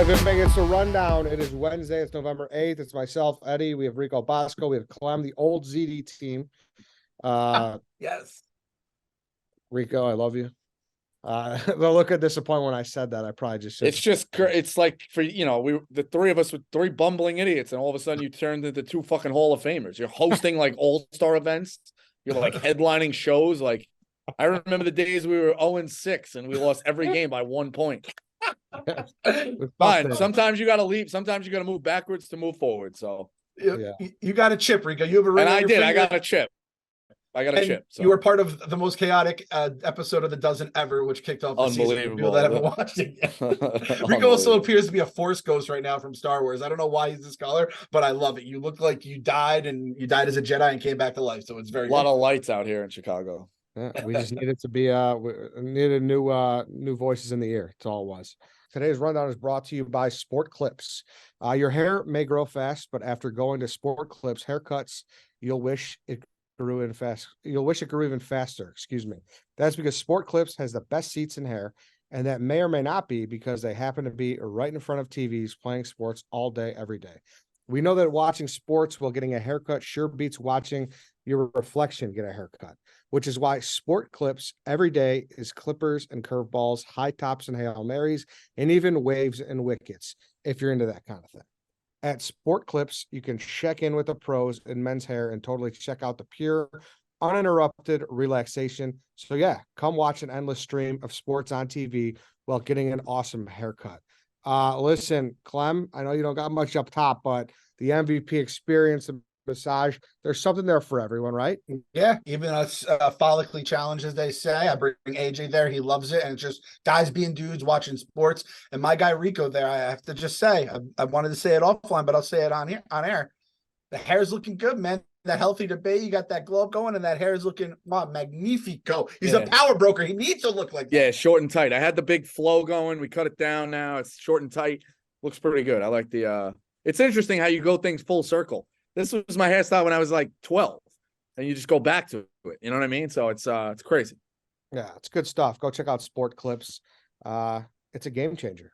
Everybody gets a rundown. It is Wednesday. It's November 8th. It's myself, Eddie. We have Rico Bosco. We have Clem, the old ZD team. Yes. Rico, I love you. The look of disappointment when I said that, I probably just should. It's like for the three of us with three bumbling idiots, and all of a sudden you turned into two fucking Hall of Famers. You're hosting like all-star events. You're like headlining shows. Like I remember the days we were 0-6 and we lost every game by 1 point. Fine. Sometimes you gotta leave. Sometimes you gotta move backwards to move forward. So you got a chip, Rico. You have a ring. And on I your did. finger. I got a chip. So. You were part of the most chaotic episode of the dozen ever, which kicked off the season. People that haven't watched it yet. Rico also appears to be a Force ghost right now from Star Wars. I don't know why he's this color, but I love it. You look like you died, and you died as a Jedi and came back to life. So it's very a lot of lights out here in Chicago. Yeah, we just needed to be we needed new voices in the ear. That's all it was. Today's rundown is brought to you by Sport Clips. Your hair may grow fast, but after going to Sport Clips haircuts, you'll wish it grew in fast. You'll wish it grew even faster. Excuse me. That's because Sport Clips has the best seats in hair, and that may or may not be because they happen to be right in front of TVs playing sports all day, every day. We know that watching sports while getting a haircut sure beats watching your reflection get a haircut, which is why Sport Clips every day is clippers and curveballs, high tops and Hail Marys, and even waves and wickets, if you're into that kind of thing. At Sport Clips, you can check in with the pros in men's hair and totally check out the pure, uninterrupted relaxation. So yeah, come watch an endless stream of sports on TV while getting an awesome haircut. Listen, Clem, I know you don't got much up top, but the MVP experience, the massage, there's something there for everyone, right? Yeah, even us follically challenged, as they say. I bring AJ there. He loves it. And it's just guys being dudes watching sports. And my guy Rico there, I have to just say, I wanted to say it offline, but I'll say it on air. The hair's looking good, man. That healthy debate, you got that glow up going, and that hair is looking magnifico. He's a power broker. He needs to look like that. Yeah, short and tight. I had the big flow going. We cut it down now. It's short and tight. Looks pretty good. I like the it's interesting how you go things full circle. This was my hairstyle when I was like 12, and you just go back to it. You know what I mean? So it's crazy. Yeah, it's good stuff. Go check out Sport Clips. It's a game changer.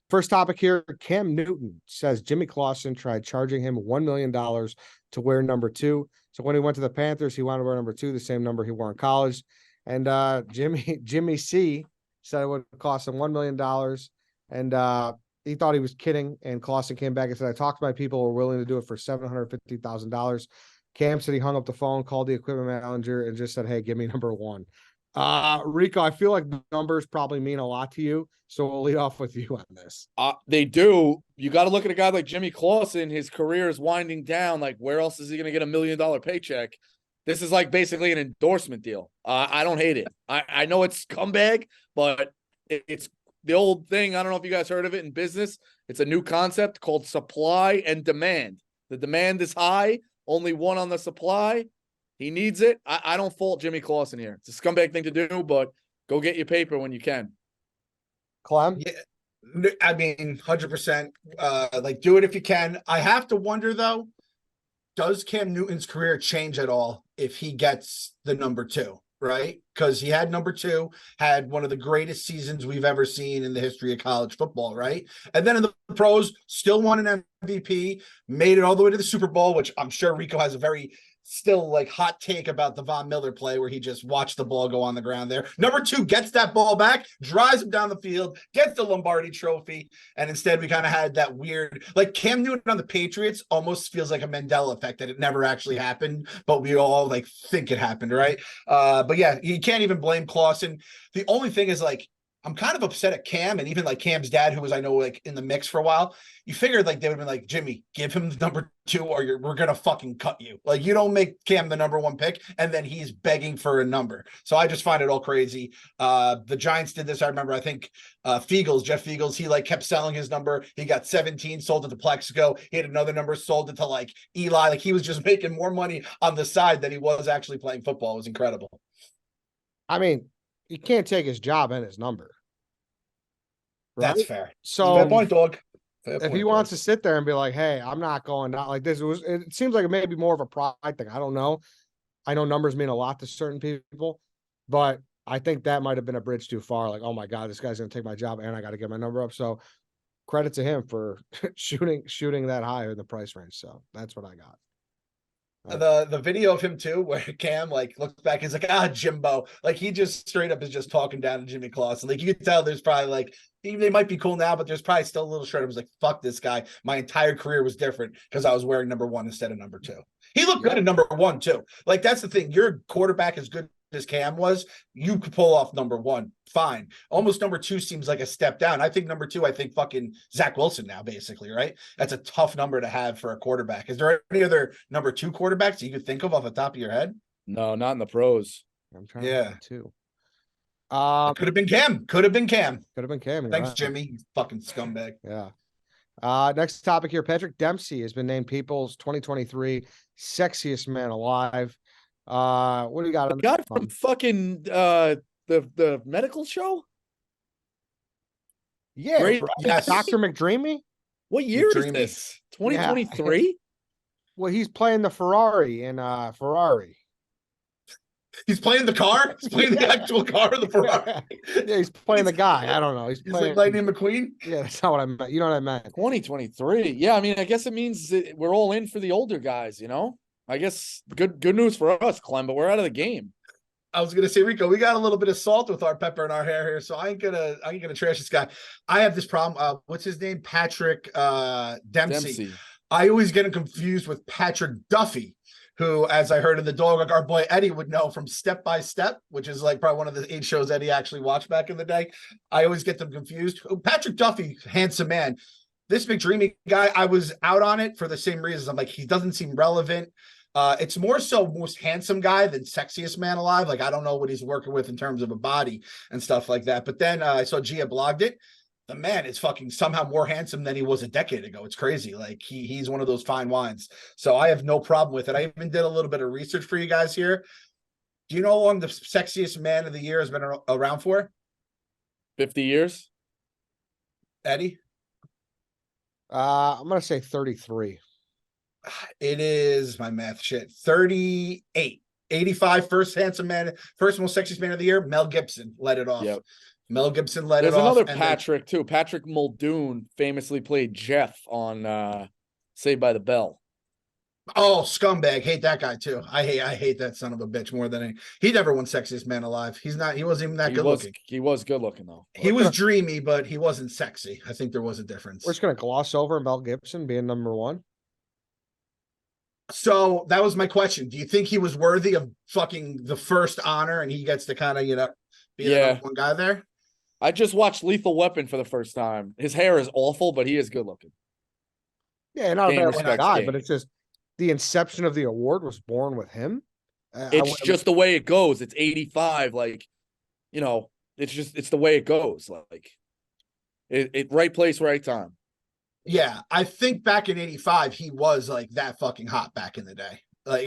First topic here, Cam Newton says Jimmy Clausen tried charging him $1 million to wear number 2. So when he went to the Panthers, he wanted to wear number 2, the same number he wore in college. And Jimmy C said it would cost him $1 million. And he thought he was kidding. And Clausen came back and said, I talked to my people who were willing to do it for $750,000. Cam said he hung up the phone, called the equipment manager, and just said, hey, give me number 1. Rico, I feel like numbers probably mean a lot to you, so we'll lead off with you on this. They do. You got to look at a guy like Jimmy Clausen. His career is winding down. Like, where else is he going to get $1 million paycheck? This is like basically an endorsement deal. I don't hate it. I know it's scumbag, but it's the old thing. I don't know if you guys heard of it in business. It's a new concept called supply and demand. The demand is high, only one on the supply. He needs it. I don't fault Jimmy Clausen here. It's a scumbag thing to do, but go get your paper when you can. Clem? Yeah, I mean, 100%. Like, do it if you can. I have to wonder, though, does Cam Newton's career change at all if he gets the number 2, right? Because he had number 2, had one of the greatest seasons we've ever seen in the history of college football, right? And then in the pros, still won an MVP, made it all the way to the Super Bowl, which I'm sure Rico has a very still like hot take about the Von Miller play where he just watched the ball go on the ground there. Number 2 gets that ball back, drives him down the field, gets the Lombardi trophy. And instead we kind of had that weird, like Cam Newton on the Patriots almost feels like a Mandela effect that it never actually happened, but we all like think it happened, right? But yeah, you can't even blame Clausen. The only thing is like, I'm kind of upset at Cam and even like Cam's dad, who was, I know, like in the mix for a while. You figured like they would have been like, Jimmy, give him the number 2 or we're going to fucking cut you. Like, you don't make Cam the number 1 pick and then he's begging for a number. So I just find it all crazy. The Giants did this. I remember, I think Jeff Fiegels, he like kept selling his number. He got 17, sold it to Plexico. He had another number, sold it to like Eli. Like he was just making more money on the side than he was actually playing football. It was incredible. I mean, you can't take his job and his number. Right? That's fair. So fair point, dog. If he wants to sit there and be like, hey, I'm not going down like this, it seems like it may be more of a pride thing. I don't know. I know numbers mean a lot to certain people, but I think that might have been a bridge too far. Like, oh my God, this guy's going to take my job and I got to get my number up. So credit to him for shooting that high in the price range. So that's what I got. The video of him too, where Cam like looks back, he's like, Jimbo. Like he just straight up is just talking down to Jimmy Clausen. Like you can tell there's probably like they might be cool now, but there's probably still a little shred. I was like, fuck this guy. My entire career was different because I was wearing number 1 instead of number 2. He looked good at number 1 too. Like that's the thing. Your quarterback is good as Cam was, you could pull off number 1, fine. Almost number 2 seems like a step down. I think number 2, I think fucking Zach Wilson now, basically, right? That's a tough number to have for a quarterback. Is there any other number 2 quarterbacks you could think of off the top of your head? No, not in the pros. I'm trying to too. Could have been Cam. Could have been Cam. Could have been Cam. Thanks, right. Jimmy. You fucking scumbag. Yeah. Next topic here. Patrick Dempsey has been named People's 2023 Sexiest Man Alive. What do you got? The guy from fucking the medical show? Yeah, Great. Yes. Dr. McDreamy. What year is McDreamy. this? 2023? Well, he's playing the Ferrari in Ferrari. He's playing the car. He's playing the actual car of the Ferrari. Yeah, he's playing the guy. I don't know. He's playing like Lightning McQueen. Yeah, that's not what I meant. You know what I meant. 2023. Yeah, I mean, I guess it means that we're all in for the older guys, you know? I guess good news for us, Clem, but we're out of the game. I was gonna say, Rico, we got a little bit of salt with our pepper in our hair here, so I ain't gonna trash this guy. I have this problem. What's his name? Patrick Dempsey. I always get him confused with Patrick Duffy, who, as I heard in the dog, like our boy Eddie would know from Step by Step, which is like probably one of the 8 shows Eddie actually watched back in the day. I always get them confused. Patrick Duffy, handsome man. This McDreamy guy, I was out on it for the same reasons. I'm like, he doesn't seem relevant. It's more so most handsome guy than sexiest man alive. Like, I don't know what he's working with in terms of a body and stuff like that. But then I saw Gia blogged it. The man is fucking somehow more handsome than he was a decade ago. It's crazy. Like he's one of those fine wines. So I have no problem with it. I even did a little bit of research for you guys here. Do you know how long the sexiest man of the year has been around for? 50 years. Eddie? I'm gonna say 33. It is my math shit. 38. 85, first handsome man, first most sexiest man of the year. Mel Gibson led it off. Yep. Mel Gibson led There's it off. There's another Patrick too. Patrick Muldoon famously played Jeff on Saved by the Bell. Oh, scumbag. Hate that guy too. I hate that son of a bitch more than he never won sexiest man alive. He wasn't even that good looking. He was good looking though. He was dreamy, but he wasn't sexy. I think there was a difference. We're just gonna gloss over Mel Gibson being number 1. So that was my question. Do you think he was worthy of fucking the first honor and he gets to kind of, be the number 1 guy there? I just watched Lethal Weapon for the first time. His hair is awful, but he is good looking. Yeah, not a bad guy, but it's just the inception of the award was born with him. It's just the way it goes. It's 85. Like, it's the way it goes. Like, it right place, right time. Yeah, I think back in 85, he was like that fucking hot back in the day. Like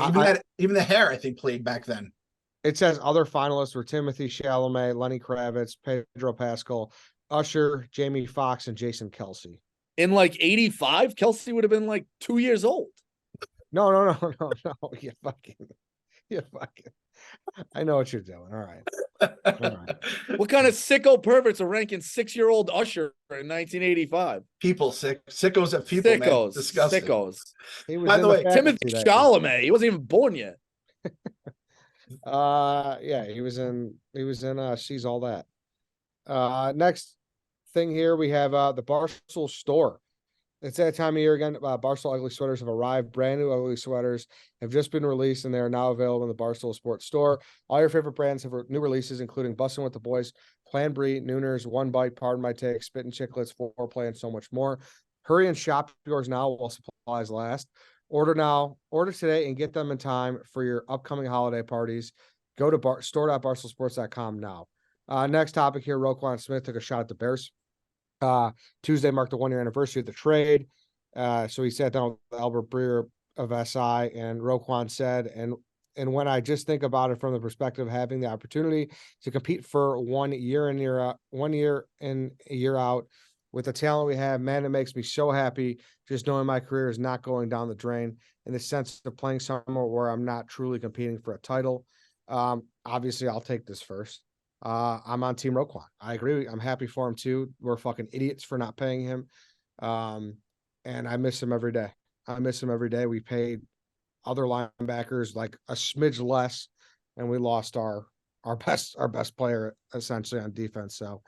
even the hair, I think, played back then. It says other finalists were Timothy Chalamet, Lenny Kravitz, Pedro Pascal, Usher, Jamie Foxx, and Jason Kelce. In like 85, Kelce would have been like 2 years old. No. You fucking. I know what you're doing. All right. What kind of sicko perverts are ranking 6-year-old Usher in 1985? People sickos of people. Sickos. Man. Disgusting. Sickos. By the way, Timothy Chalamet. He wasn't even born yet. Yeah, he was in She's All That. Next thing here we have the Barstool Store. It's that time of year again. Barstool ugly sweaters have arrived. Brand new ugly sweaters have just been released and they are now available in the Barstool Sports store. All your favorite brands have new releases, including Bussin' with the Boys, Plan Brie, Nooners, One Bite, Pardon My Take, Spittin' Chicklets, Foreplay, and so much more. Hurry and shop yours now while supplies last. Order now, order today, and get them in time for your upcoming holiday parties. Go to store.barstoolsports.com now. Next topic here, Roquan Smith took a shot at the Bears. Tuesday marked the 1-year anniversary of the trade. So he sat down with Albert Breer of SI, and Roquan said, and when I just think about it from the perspective of having the opportunity to compete for 1 year in a year out with the talent we have, man, it makes me so happy just knowing my career is not going down the drain in the sense of playing somewhere where I'm not truly competing for a title. Obviously, I'll take this first. I'm on Team Roquan. I agree. I'm happy for him too. We're fucking idiots for not paying him. And I miss him every day. I miss him every day. We paid other linebackers like a smidge less, and we lost our best player essentially on defense. So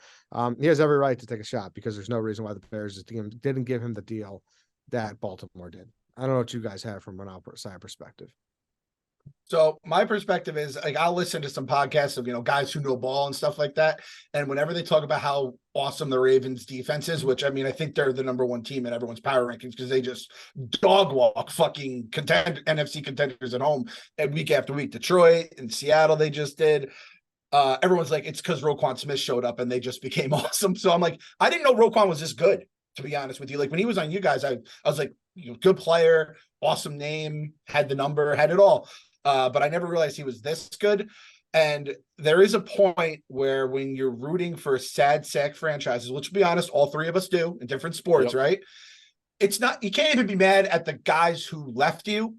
he has every right to take a shot because there's no reason why the Bears didn't give him the deal that Baltimore did. I don't know what you guys have from an outside perspective. So my perspective is like I'll listen to some podcasts of guys who know ball and stuff like that, and whenever they talk about how awesome the Ravens defense is, which I mean I think they're the number one team in everyone's power rankings because they just dog walk fucking NFC contenders at home and week after week. Detroit and Seattle they just did. Everyone's like it's because Roquan Smith showed up and they just became awesome. So I'm like I didn't know Roquan was this good, to be honest with you. Like when he was on you guys, I was like good player, awesome name, had the number, had it all. But I never realized he was this good. And there is a point where when you're rooting for sad sack franchises, which to be honest, all three of us do in different sports, right? It's not, you can't even be mad at the guys who left you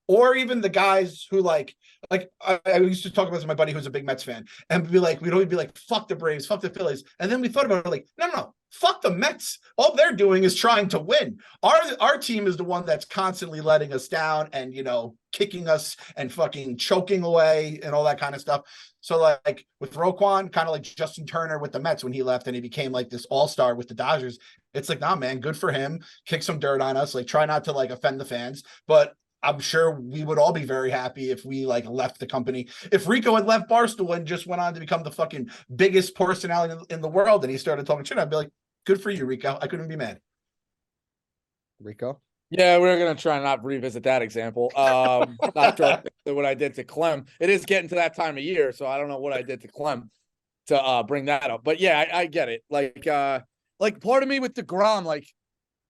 or even the guys who like I used to talk about this with my buddy who's a big Mets fan and we'd always be like, fuck the Braves, fuck the Phillies. And then we thought about it like, no, fuck the Mets. All they're doing is trying to win. Our team is the one that's constantly letting us down and, kicking us and fucking choking away and all that kind of stuff. So like with Roquan, kind of like Justin Turner with the Mets when he left and he became like this all-star with the Dodgers. It's like, nah, man, good for him. Kick some dirt on us. Like try not to like offend the fans, but I'm sure we would all be very happy if we like left the company. If Rico had left Barstool and just went on to become the fucking biggest personality in the world and he started talking shit, I'd be like, good for you, Rico. I couldn't be mad. Rico? Yeah, we're gonna try not revisit that example. After what I did to Clem, it is getting to that time of year, so I don't know what I did to Clem to bring that up. But yeah, I get it. Like part of me with DeGrom, like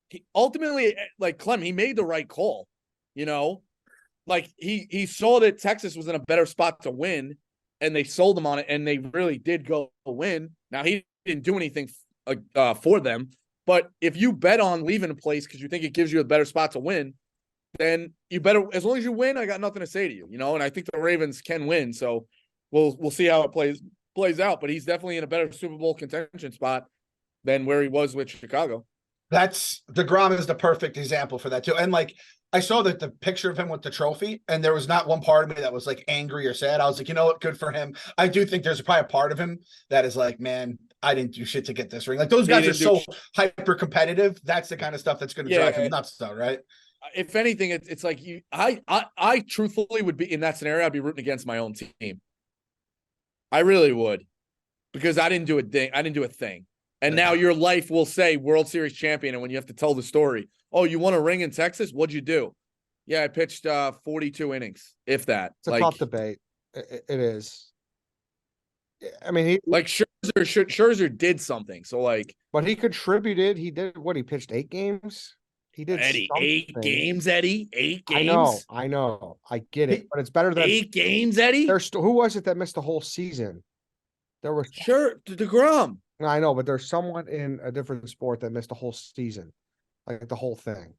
he ultimately, like Clem, he made the right call. Like he saw that Texas was in a better spot to win, and they sold him on it, and they really did go win. Now he didn't do anything for them. But if you bet on leaving a place because you think it gives you a better spot to win, then you better, as long as you win, I got nothing to say to you, and I think the Ravens can win. So we'll see how it plays out. But he's definitely in a better Super Bowl contention spot than where he was with Chicago. That's DeGrom is the perfect example for that too. And like I saw that the picture of him with the trophy, and there was not one part of me that was like angry or sad. I was like, you know what, good for him. I do think there's probably a part of him that is like, man, I didn't do shit to get this ring. Like those guys are so hyper competitive. That's the kind of stuff that's going to drive him nuts, though, right? If anything, it's like I truthfully would be in that scenario. I'd be rooting against my own team. I really would, because I didn't do a thing. And now your life will say World Series champion. And when you have to tell the story, oh, you won a ring in Texas? What'd you do? Yeah, I pitched 42 innings, if that. It's a tough debate. It is. I mean, Scherzer did something. So but he contributed. He did what? He pitched 8 games. He did Eddie, something. 8 games, Eddie. 8 games. I know. I get it, but it's better than 8 games, Eddie. Who was it that missed the whole season? There was DeGrom. I know, but there's someone in a different sport that missed the whole season, like the whole thing.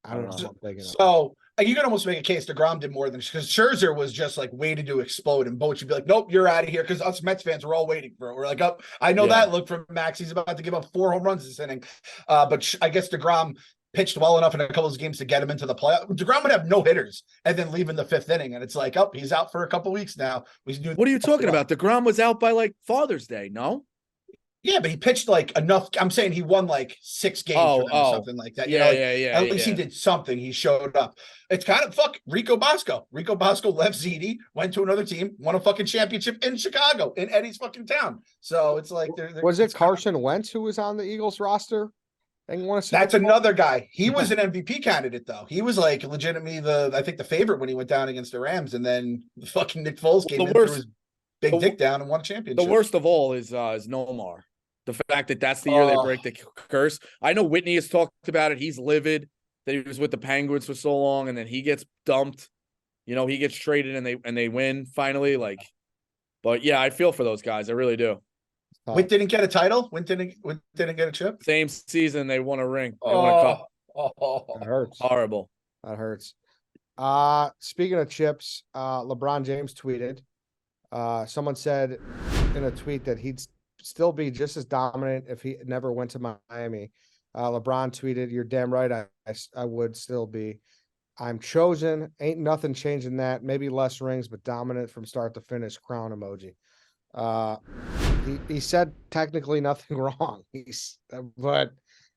I don't know. So you could almost make a case DeGrom did more than because Scherzer was just like waiting to explode, and Boch would be like, "Nope, you're out of here." Because us Mets fans were all waiting for it. We're like, "Oh, I know that look from Max. He's about to give up 4 home runs this inning." But I guess DeGrom pitched well enough in a couple of games to get him into the playoff. DeGrom would have no hitters and then leave in the 5th inning, and it's like, "Oh, he's out for a couple of weeks now." What are you talking about? DeGrom was out by like Father's Day, no? Yeah, but he pitched like enough. I'm saying he won like 6 games or something like that. At least he did something. He showed up. It's kind of Rico Bosco. Rico Bosco left ZD, went to another team, won a fucking championship in Chicago, in Eddie's fucking town. So it's like, was it Carson Wentz who was on the Eagles roster? That's another guy. He was an MVP candidate though. He was like legitimately I think the favorite when he went down against the Rams, and then the fucking Nick Foles came in, threw his big dick down and won a championship. The worst of all is Nomar. The fact that that's the year they break the curse. I know Whitney has talked about it. He's livid that he was with the Penguins for so long, and then he gets dumped. He gets traded, and they win finally. But yeah, I feel for those guys. I really do. Witt didn't get a title. Witt didn't get a chip. Same season, they won a ring. They won a cup. That hurts. Horrible. That hurts. Speaking of chips, LeBron James tweeted. Someone said in a tweet that he'd still be just as dominant if he never went to Miami LeBron tweeted, "You're damn right. I would still be. I'm chosen. Ain't nothing changing that. Maybe less rings, but dominant from start to finish. Crown emoji." He said technically nothing wrong. But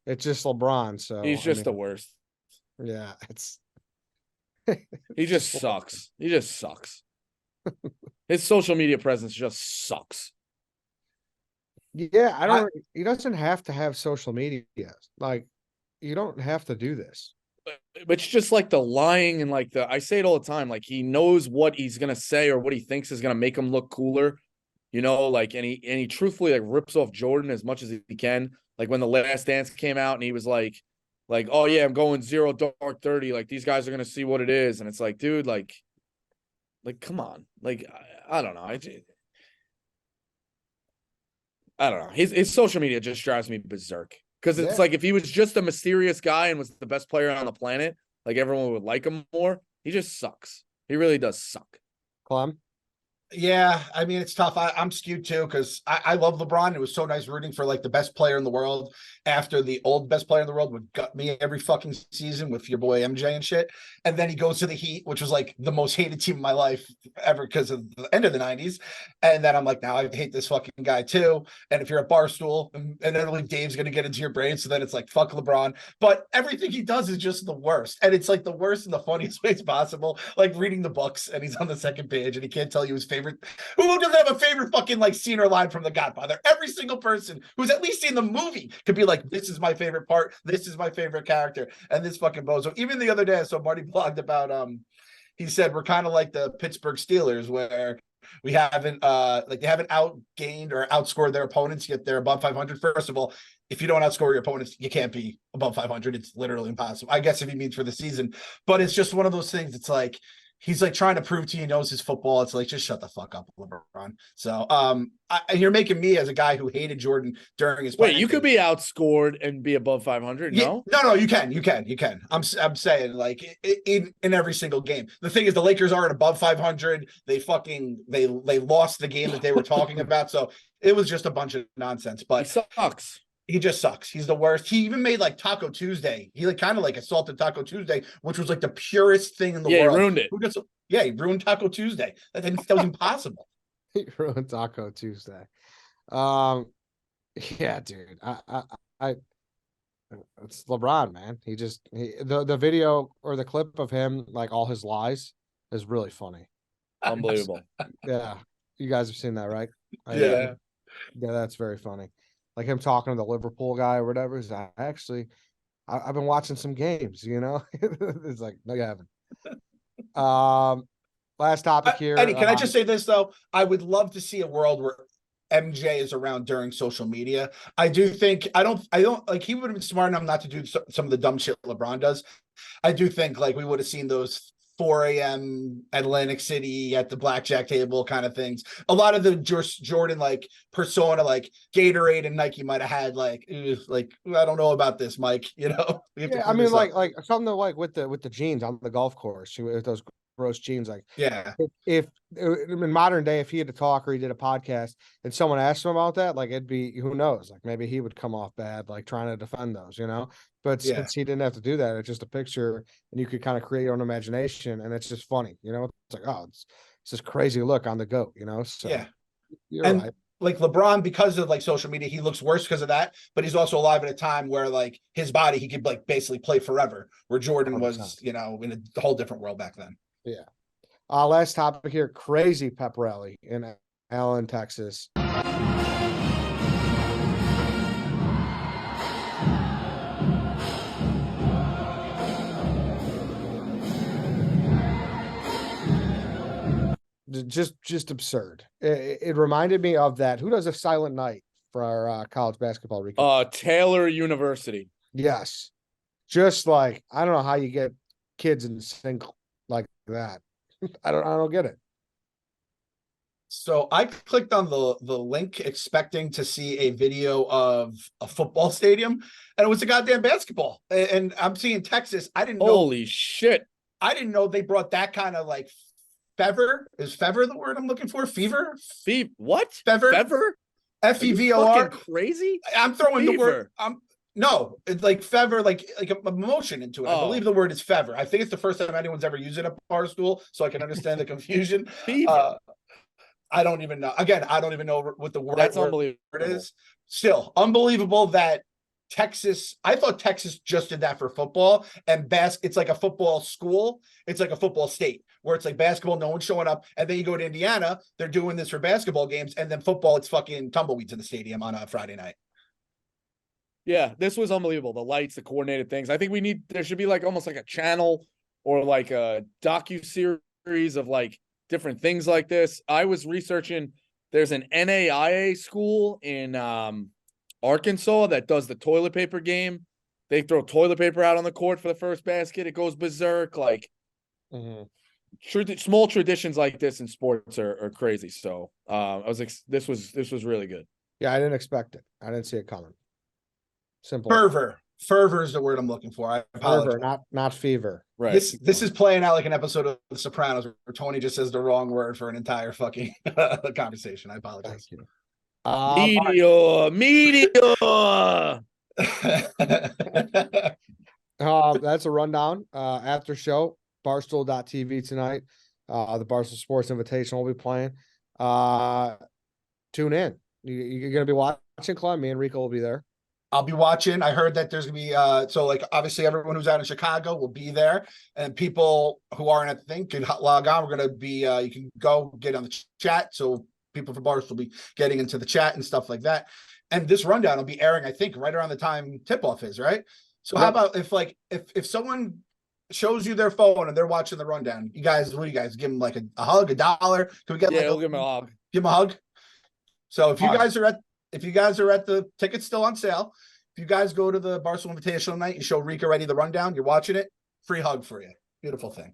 it's just LeBron. So He's just the worst. Yeah, it's He just sucks. He just sucks. His social media presence just sucks. Yeah, he doesn't have to have social media. Like, you don't have to do this. But it's just like the lying and like I say it all the time. Like, he knows what he's gonna say or what he thinks is gonna make him look cooler. Like, and he truthfully like rips off Jordan as much as he can. Like when The Last Dance came out and he was like, oh yeah, I'm going 0 dark 30. Like, these guys are gonna see what it is, and it's like, dude, like come on, like I don't know, I don't know. His social media just drives me berserk because it's like if he was just a mysterious guy and was the best player on the planet, like everyone would like him more. He just sucks. He really does suck. Clem? Yeah, I mean, it's tough. I'm skewed too because I love LeBron. It was so nice rooting for like the best player in the world after the old best player in the world would gut me every fucking season with your boy MJ and shit. And then he goes to the Heat, which was like the most hated team in my life ever because of the end of the 90s. And then I'm like, now I hate this fucking guy too. And if you're at Barstool, and then like Dave's going to get into your brain. So then it's like, fuck LeBron. But everything he does is just the worst. And it's like the worst in the funniest ways possible. Like reading the books and he's on the second page and he can't tell you his favorite. Who doesn't have a favorite fucking like scene or line from The Godfather? Every single person who's at least seen the movie could be like, this is my favorite part. This is my favorite character. And this fucking bozo. Even the other day, I saw Marty blogged about, he said, we're kind of like the Pittsburgh Steelers where we haven't, they haven't outgained or outscored their opponents, yet they're above 500. First of all, if you don't outscore your opponents, you can't be above 500. It's literally impossible. I guess if he means for the season, but it's just one of those things. It's like, he's like trying to prove to you he knows his football. It's like, just shut the fuck up, LeBron. So, you're making me as a guy who hated Jordan during his. Wait, you could be outscored and be above 500. No, you can. I'm saying like in every single game. The thing is, the Lakers aren't above 500. They lost the game that they were talking about. So it was just a bunch of nonsense. But he sucks. He just sucks. He's the worst. He even made like Taco Tuesday. He like kind of like assaulted Taco Tuesday, which was like the purest thing in the world. He ruined it. He ruined Taco Tuesday. That was impossible. He ruined Taco Tuesday. Yeah, dude. I it's LeBron, man. The video or the clip of him, like all his lies, is really funny. Unbelievable. Yeah. You guys have seen that, right? Yeah. Yeah, that's very funny. Like him talking to the Liverpool guy or whatever. He's like, actually, I've been watching some games, It's like, no, you haven't. Last topic here. Eddie, can I just say this though? I would love to see a world where MJ is around during social media. I do think I don't like he would have been smart enough not to do some of the dumb shit LeBron does. I do think like we would have seen those 4 a.m. Atlantic City at the blackjack table kind of things. A lot of the Jordan like persona, like Gatorade and Nike might have had like I don't know about this, Mike. Yeah, I mean like something like with the jeans on the golf course with those gross jeans. Like, yeah, if in modern day, if he had to talk or he did a podcast and someone asked him about that, like it'd be, who knows, like maybe he would come off bad, like trying to defend those, but since he didn't have to do that, it's just a picture and you could kind of create your own imagination and it's just funny, it's like, oh, it's this crazy look on the goat, so yeah, you're right. Like LeBron, because of like social media, he looks worse because of that, but he's also alive at a time where like his body, he could like basically play forever, where Jordan 100%. Was, in a whole different world back then. Yeah. Last topic here, crazy Pep Rally in Allen, Texas. Just absurd. It reminded me of that. Who does a silent night for our college basketball recap? Taylor University. Yes. Just like, I don't know how you get kids in sync like that. I don't get it. So I clicked on the link expecting to see a video of a football stadium, and it was a goddamn basketball. And I'm seeing Texas. I didn't know. Holy shit. I didn't know they brought that kind of like fever. Is fever the word I'm looking for? Fever? What? Fever? Fever? F-E-V-O-R. Crazy? I'm throwing the word. No, it's like fever, like emotion into it. I Oh. believe the word is fever. I think it's the first time anyone's ever used it at Barstool, so I can understand the confusion. Fever. I don't even know. Again, I don't even know what the word, That's word unbelievable. is. Still, unbelievable that Texas. I thought Texas just did that for football and it's like a football school. It's like a football state where it's like basketball, no one's showing up, and then you go to Indiana, they're doing this for basketball games, and then football, it's fucking tumbleweeds in the stadium on a Friday night. Yeah, this was unbelievable. The lights, the coordinated things. I think there should be like almost like a channel or like a docu-series of like different things like this. I was researching, there's an NAIA school in Arkansas that does the toilet paper game. They throw toilet paper out on the court for the first basket. It goes berserk. Like small traditions like this in sports are crazy. So this was really good. Yeah, I didn't expect it. I didn't see it coming. Simple. Fervor is the word I'm looking for. I apologize. Fervor, not fever. Right. This is playing out like an episode of The Sopranos where Tony just says the wrong word for an entire fucking conversation. I apologize. Thank you. Meteor. That's a rundown. After show, Barstool.tv tonight. The Barstool Sports Invitational will be playing. Tune in. You're going to be watching, Clem. Me and Rico will be there. I'll be watching. I heard that there's gonna be so like obviously everyone who's out in Chicago will be there, and people who aren't at the thing can log on. We're gonna be you can go get on the chat, so people from Barstool will be getting into the chat and stuff like that. And this rundown will be airing, I think, right around the time tip-off is, right? So how about if someone shows you their phone and they're watching the rundown, you guys, what do you guys give them like a hug, $1? Can we get we'll give them a hug. Give them a hug. So if you guys are at the tickets still on sale, if you guys go to the Barstool Invitational night, you show Rico ready the rundown, you're watching it, free hug for you. Beautiful thing.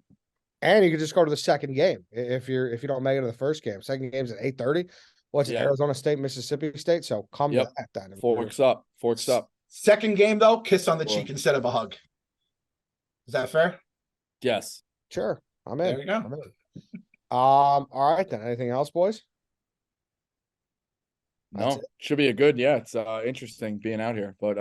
And you can just go to the second game if you don't make it to the first game. Second game's at 8:30. What's it? Arizona State, Mississippi State. So come to that then. Forks up. Second game though, kiss on the cheek instead of a hug. Is that fair? Yes. Sure. I'm in. There you go. I'm in. All right then. Anything else, boys? No, should be a good. Yeah, it's interesting being out here. But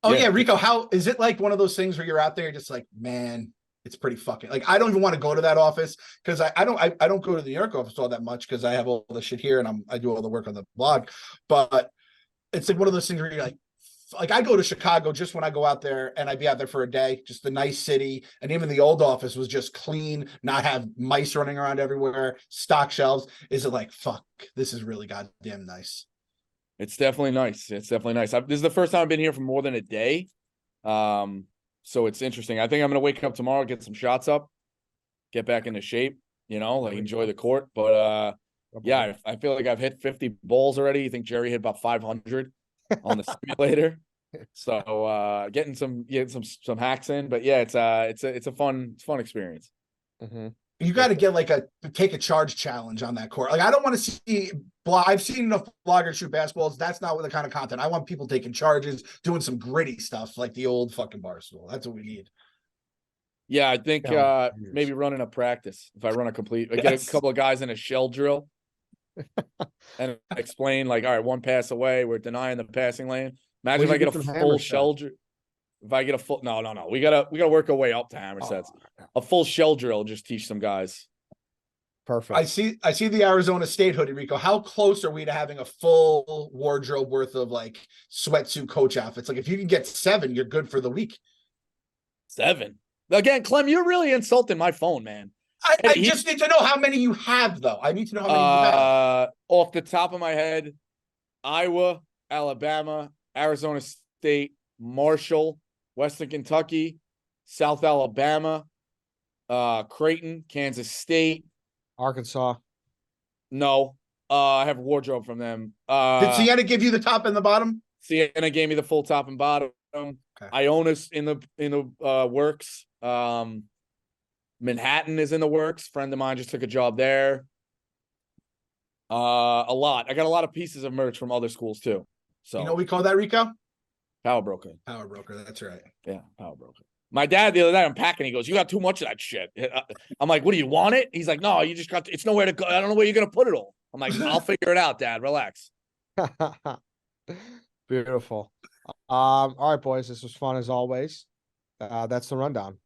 Rico, how is it like one of those things where you're out there, you're just like, man, it's pretty fucking like I don't even want to go to that office because I don't go to the New York office all that much because I have all the shit here and I do all the work on the blog. But it's like one of those things where you're like I go to Chicago just when I go out there and I'd be out there for a day, just a nice city. And even the old office was just clean, not have mice running around everywhere, stock shelves. Is it like, fuck, this is really goddamn nice. It's definitely nice. This is the first time I've been here for more than a day. So it's interesting. I think I'm going to wake up tomorrow, get some shots up, get back into shape, like enjoy the court. But I feel like I've hit 50 balls already. You think Jerry hit about 500 on the simulator. So getting some hacks in, but yeah, it's a fun experience. Mm-hmm. You got to get like take a charge challenge on that court. Like I don't want to see I've seen enough bloggers shoot basketballs. That's not what the kind of content I want. People taking charges, doing some gritty stuff like the old fucking Barstool. That's what we need. Yeah, I think maybe running a practice. If I run get a couple of guys in a shell drill and explain like, all right, one pass away, we're denying the passing lane. Imagine if I get a full shell drill. If I get a full no. We gotta work our way up to hammer sets. A full shell drill, just teach some guys. Perfect. I see the Arizona State hoodie, Rico. How close are we to having a full wardrobe worth of like sweatsuit coach outfits? Like if you can get 7, you're good for the week. 7. Again, Clem, you're really insulting my phone, man. I just need to know how many you have, though. I need to know how many you have. Off the top of my head, Iowa, Alabama, Arizona State, Marshall, Western Kentucky, South Alabama, Creighton, Kansas State, Arkansas. No, I have a wardrobe from them. Did Sienna give you the top and the bottom? Sienna gave me the full top and bottom. Okay. Iona's in the works. Manhattan is in the works. Friend of mine just took a job there. A lot. I got a lot of pieces of merch from other schools too. So you know what we call that, Rico? Power broker. Power broker. That's right. Yeah, power broker. My dad the other day, I'm packing. He goes, "You got too much of that shit." I'm like, "What do you want it?" He's like, "No, you just got. It's nowhere to go. I don't know where you're gonna put it all." I'm like, "I'll figure it out, Dad. Relax." Beautiful. All right, boys, this was fun as always. That's the rundown.